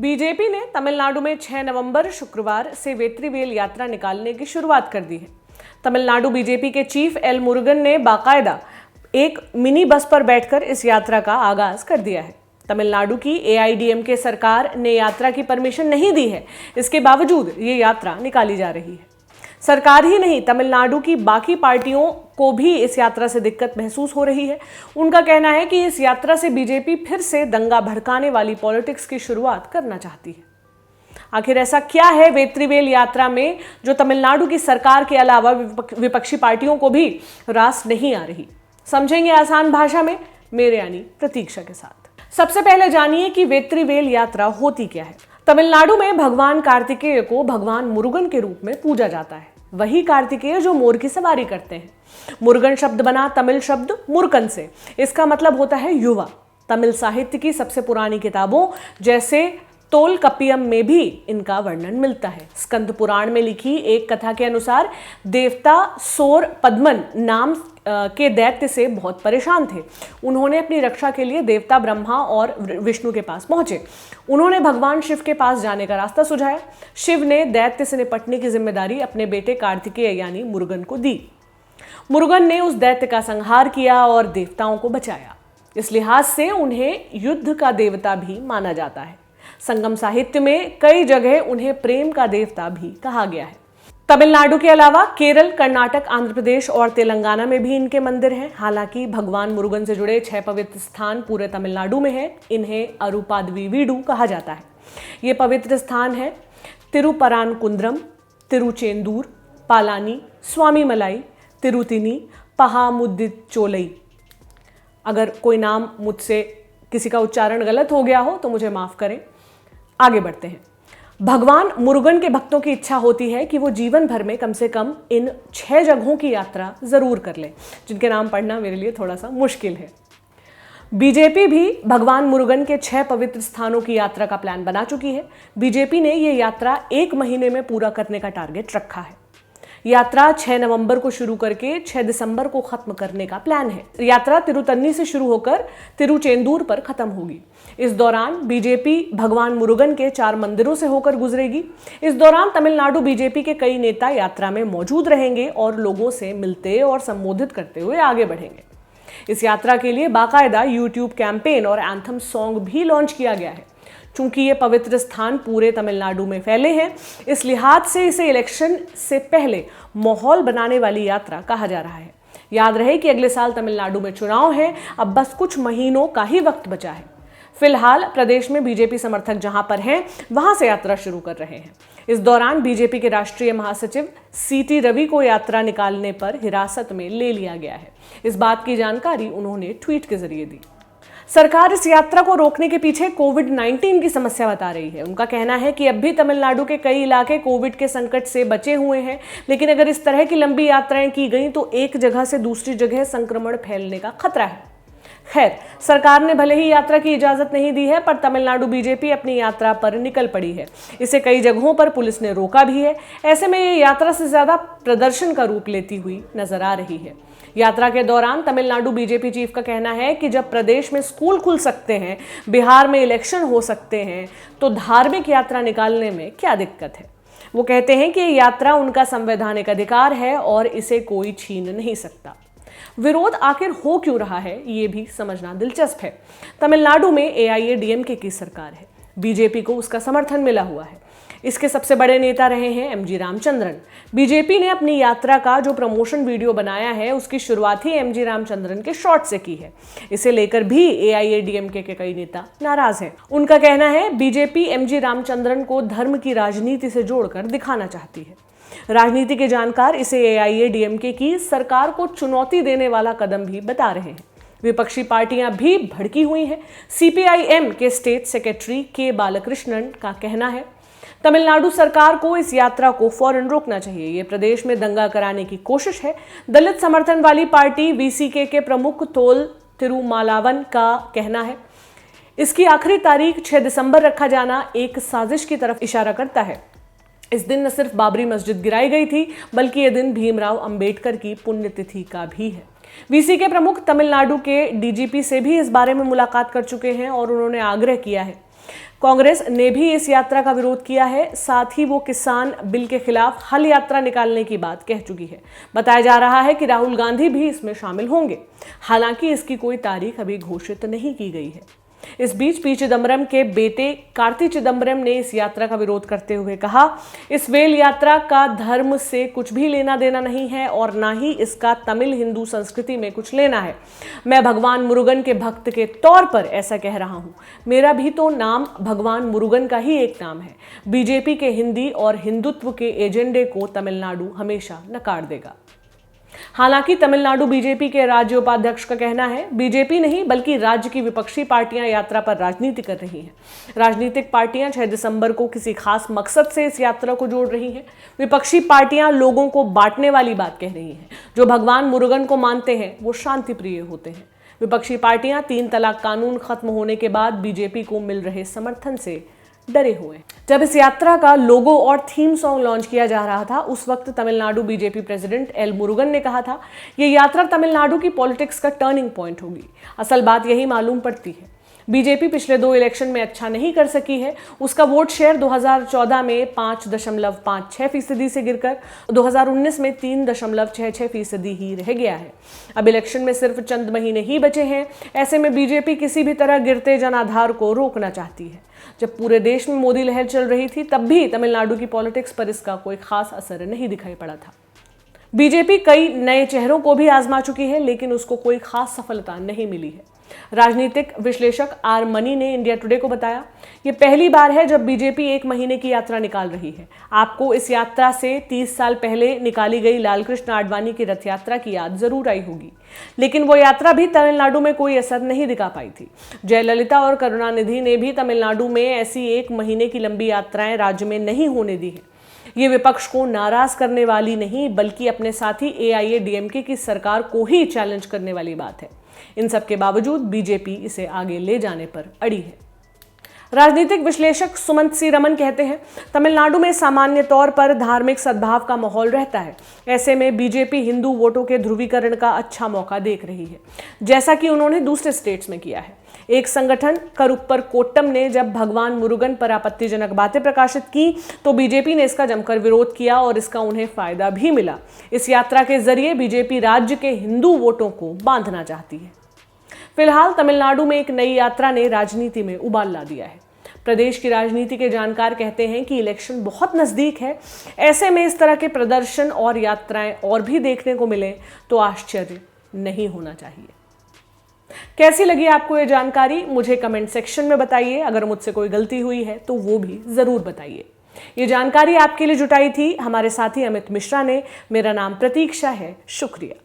BJP ने तमिलनाडु में 6 नवंबर शुक्रवार से वेत्रीवेल यात्रा निकालने की शुरुआत कर दी है। तमिलनाडु बीजेपी के चीफ एल मुरुगन ने बाकायदा एक मिनी बस पर बैठकर इस यात्रा का आगाज कर दिया है। तमिलनाडु की एआईडीएमके सरकार ने यात्रा की परमिशन नहीं दी है, इसके बावजूद ये यात्रा निकाली जा रही है। सरकार ही नहीं, तमिलनाडु की बाकी पार्टियों को भी इस यात्रा से दिक्कत महसूस हो रही है। उनका कहना है कि इस यात्रा से बीजेपी फिर से दंगा भड़काने वाली पॉलिटिक्स की शुरुआत करना चाहती है। आखिर ऐसा क्या है वेत्रीवेल यात्रा में जो तमिलनाडु की सरकार के अलावा विपक्षी पार्टियों को भी रास नहीं आ रही? समझेंगे आसान भाषा में मेरे यानी प्रतीक्षा के साथ। सबसे पहले जानिए कि वेत्रीवेल यात्रा होती क्या है। तमिलनाडु में भगवान कार्तिकेय को भगवान मुरुगन के रूप में पूजा जाता है। वही कार्तिकेय जो मोर की सवारी करते हैं। मुरुगन शब्द बना तमिल शब्द मुर्कन से। इसका मतलब होता है युवा। तमिल साहित्य की सबसे पुरानी किताबों जैसे तोलकपियम में भी इनका वर्णन मिलता है। स्कंद पुराण में लिखी एक कथा के अनुसार देवता सोर पद्मन नाम के दैत्य से बहुत परेशान थे। उन्होंने अपनी रक्षा के लिए देवता ब्रह्मा और विष्णु के पास पहुंचे। उन्होंने भगवान शिव के पास जाने का रास्ता सुझाया। शिव ने दैत्य से निपटने की जिम्मेदारी अपने बेटे कार्तिकेय यानी मुरुगन को दी। मुरुगन ने उस दैत्य का संहार किया और देवताओं को बचाया। इस लिहाज से उन्हें युद्ध का देवता भी माना जाता है। संगम साहित्य में कई जगह उन्हें प्रेम का देवता भी कहा गया है। तमिलनाडु के अलावा केरल, कर्नाटक, आंध्र प्रदेश और तेलंगाना में भी इनके मंदिर हैं। हालांकि भगवान मुरुगन से जुड़े 6 पवित्र स्थान पूरे तमिलनाडु में हैं। इन्हें अरुपाद्वीवीडु कहा जाता है। ये पवित्र स्थान है तिरुपरानकुंद्रम, तिरुचेंदूर, पालानी, स्वामीमलाई, तिरुतिनी, पहामुदिचोलई। अगर कोई नाम मुझसे किसी का उच्चारण गलत हो गया हो तो मुझे माफ करें। आगे बढ़ते हैं। भगवान मुरुगन के भक्तों की इच्छा होती है कि वो जीवन भर में कम से कम इन 6 जगहों की यात्रा जरूर कर लें, जिनके नाम पढ़ना मेरे लिए थोड़ा सा मुश्किल है। बीजेपी भी भगवान मुरुगन के 6 पवित्र स्थानों की यात्रा का प्लान बना चुकी है। बीजेपी ने ये यात्रा 1 महीने में पूरा करने का टारगेट रखा है। यात्रा 6 नवंबर को शुरू करके 6 दिसंबर को खत्म करने का प्लान है। यात्रा तिरुतन्नी से शुरू होकर तिरुचेंदूर पर खत्म होगी। इस दौरान बीजेपी भगवान मुरुगन के 4 मंदिरों से होकर गुजरेगी। इस दौरान तमिलनाडु बीजेपी के कई नेता यात्रा में मौजूद रहेंगे और लोगों से मिलते और संबोधित करते हुए आगे बढ़ेंगे। इस यात्रा के लिए बाकायदा यूट्यूब कैंपेन और एंथम सॉन्ग भी लॉन्च किया गया है। चूंकि ये पवित्र स्थान पूरे तमिलनाडु में फैले हैं, इस लिहाज से इसे इलेक्शन से पहले माहौल बनाने वाली यात्रा कहा जा रहा है। याद रहे कि अगले साल तमिलनाडु में चुनाव है। अब बस कुछ महीनों का ही वक्त बचा है। फिलहाल प्रदेश में बीजेपी समर्थक जहां पर हैं, वहां से यात्रा शुरू कर रहे हैं। इस दौरान बीजेपी के राष्ट्रीय महासचिव सीटी रवि को यात्रा निकालने पर हिरासत में ले लिया गया है। इस बात की जानकारी उन्होंने ट्वीट के जरिए दी। सरकार इस यात्रा को रोकने के पीछे कोविड-19 की समस्या बता रही है। उनका कहना है कि अब भी तमिलनाडु के कई इलाके कोविड के संकट से बचे हुए हैं, लेकिन अगर इस तरह की लंबी यात्राएं की गई तो एक जगह से दूसरी जगह संक्रमण फैलने का खतरा है। खैर, सरकार ने भले ही यात्रा की इजाजत नहीं दी है, पर तमिलनाडु बीजेपी अपनी यात्रा पर निकल पड़ी है। इसे कई जगहों पर पुलिस ने रोका भी है। ऐसे में ये यात्रा से ज्यादा प्रदर्शन का रूप लेती हुई नजर आ रही है। यात्रा के दौरान तमिलनाडु बीजेपी चीफ का कहना है कि जब प्रदेश में स्कूल खुल सकते हैं, बिहार में इलेक्शन हो सकते हैं, तो धार्मिक यात्रा निकालने में क्या दिक्कत है। वो कहते हैं कि ये यात्रा उनका संवैधानिक अधिकार है और इसे कोई छीन नहीं सकता। विरोध आखिर हो क्यों रहा है, ये भी समझना दिलचस्प है। तमिलनाडु में एआईएडीएमके की सरकार है। बीजेपी को उसका समर्थन मिला हुआ है। इसके सबसे बड़े नेता रहे हैं एमजी रामचंद्रन। बीजेपी ने अपनी यात्रा का जो प्रमोशन वीडियो बनाया है, उसकी शुरुआत ही एमजी रामचंद्रन के शॉट से की है। इसे लेकर भी एआईएडीएमके के कई नेता नाराज हैं। उनका कहना है बीजेपी एमजी रामचंद्रन को धर्म की राजनीति से जोड़कर दिखाना चाहती है। राजनीति के जानकार इसे एआईएडीएमके की सरकार को चुनौती देने वाला कदम भी बता रहे हैं। विपक्षी पार्टियां भी भड़की हुई हैं। सीपीआईएम के स्टेट सेक्रेटरी के बालकृष्णन का कहना है तमिलनाडु सरकार को इस यात्रा को फौरन रोकना चाहिए। ये प्रदेश में दंगा कराने की कोशिश है। दलित समर्थन वाली पार्टी वीसीके के प्रमुख तोल तिरुमालावन का कहना है इसकी आखिरी तारीख 6 दिसंबर रखा जाना एक साजिश की तरफ इशारा करता है। इस दिन न सिर्फ बाबरी मस्जिद गिराई गई थी, बल्कि यह दिन भीमराव अंबेडकर की पुण्यतिथि का भी है। वीसीके प्रमुख तमिलनाडु के डीजीपी से भी इस बारे में मुलाकात कर चुके हैं और उन्होंने आग्रह किया है कांग्रेस ने भी इस यात्रा का विरोध किया है। साथ ही वो किसान बिल के खिलाफ हल यात्रा निकालने की बात कह चुकी है। बताया जा रहा है कि राहुल गांधी भी इसमें शामिल होंगे। हालांकि इसकी कोई तारीख अभी घोषित नहीं की गई है। इस बीच पी चिदम्बरम के बेटे कार्ति चिदम्बरम ने इस यात्रा का विरोध करते हुए कहा, इस वेल यात्रा का धर्म से कुछ भी लेना देना नहीं है और ना ही इसका तमिल हिंदू संस्कृति में कुछ लेना है। मैं भगवान मुरुगन के भक्त के तौर पर ऐसा कह रहा हूं। मेरा भी तो नाम भगवान मुरुगन का ही एक नाम है। बीजेपी के हिंदी और हिंदुत्व के एजेंडे को तमिलनाडु हमेशा नकार देगा। हालांकि तमिलनाडु बीजेपी के राज्य उपाध्यक्ष का कहना है, बीजेपी नहीं बल्कि राज्य की विपक्षी पार्टियां यात्रा पर राजनीति कर रही हैं। राजनीतिक पार्टियां 6 दिसंबर को किसी खास मकसद से इस यात्रा को जोड़ रही हैं। विपक्षी पार्टियां लोगों को बांटने वाली बात कह रही हैं। जो भगवान मुरुगन को मानते हैं वो शांति प्रिय होते हैं। विपक्षी पार्टियां 3 तलाक कानून खत्म होने के बाद बीजेपी को मिल रहे समर्थन से डरे हुए। जब इस यात्रा का लोगो और थीम सॉन्ग लॉन्च किया जा रहा था, उस वक्त Tamil Nadu BJP president L Murugan ने कहा था, ये यात्रा तमिलनाडु की पॉलिटिक्स का टर्निंग पॉइंट होगी। असल बात यही मालूम पड़ती है। बीजेपी पिछले 2 इलेक्शन में अच्छा नहीं कर सकी है। उसका वोट शेयर 2014 में 5.56% से गिरकर 2019 में 3.66% ही रह गया है। अब इलेक्शन में सिर्फ चंद महीने ही बचे हैं। ऐसे में बीजेपी किसी भी तरह गिरते जनाधार को रोकना चाहती है। जब पूरे देश में मोदी लहर चल रही थी, तब भी तमिलनाडु की पॉलिटिक्स पर इसका कोई खास असर नहीं दिखाई पड़ा था। बीजेपी कई नए चेहरों को भी आजमा चुकी है, लेकिन उसको कोई खास सफलता नहीं मिली है। राजनीतिक विश्लेषक आर मनी ने इंडिया टुडे को बताया, ये पहली बार है जब बीजेपी 1 महीने की यात्रा निकाल रही है। आपको इस यात्रा से 30 साल पहले निकाली गई लालकृष्ण आडवाणी की रथ यात्रा की याद जरूर आई होगी, लेकिन वो यात्रा भी तमिलनाडु में कोई असर नहीं दिखा पाई थी। जयललिता और करुणानिधि ने भी तमिलनाडु में ऐसी 1 महीने की लंबी यात्राएं राज्य में नहीं होने दी है। ये विपक्ष को नाराज करने वाली नहीं, बल्कि अपने साथी AIADMK की सरकार को ही चैलेंज करने वाली बात है। इन सब के बावजूद बीजेपी इसे आगे ले जाने पर अड़ी है। राजनीतिक विश्लेषक सुमंत सी रमन कहते हैं, तमिलनाडु में सामान्य तौर पर धार्मिक सद्भाव का माहौल रहता है। ऐसे में बीजेपी हिंदू वोटों के ध्रुवीकरण का अच्छा मौका देख रही है, जैसा कि उन्होंने दूसरे स्टेट्स में किया है। एक संगठन करुप्पर कोट्टम ने जब भगवान मुरुगन पर आपत्तिजनक बातें प्रकाशित की तो बीजेपी ने इसका जमकर विरोध किया और इसका उन्हें फायदा भी मिला। इस यात्रा के जरिए बीजेपी राज्य के हिंदू वोटों को बांधना चाहती है। फिलहाल तमिलनाडु में एक नई यात्रा ने राजनीति में उबाल ला दिया है। प्रदेश की राजनीति के जानकार कहते हैं कि इलेक्शन बहुत नजदीक है। ऐसे में इस तरह के प्रदर्शन और यात्राएं और भी देखने को मिले तो आश्चर्य नहीं होना चाहिए। कैसी लगी आपको ये जानकारी, मुझे कमेंट सेक्शन में बताइए। अगर मुझसे कोई गलती हुई है तो वो भी जरूर बताइए। ये जानकारी आपके लिए जुटाई थी हमारे साथी अमित मिश्रा ने। मेरा नाम प्रतीक्षा है। शुक्रिया।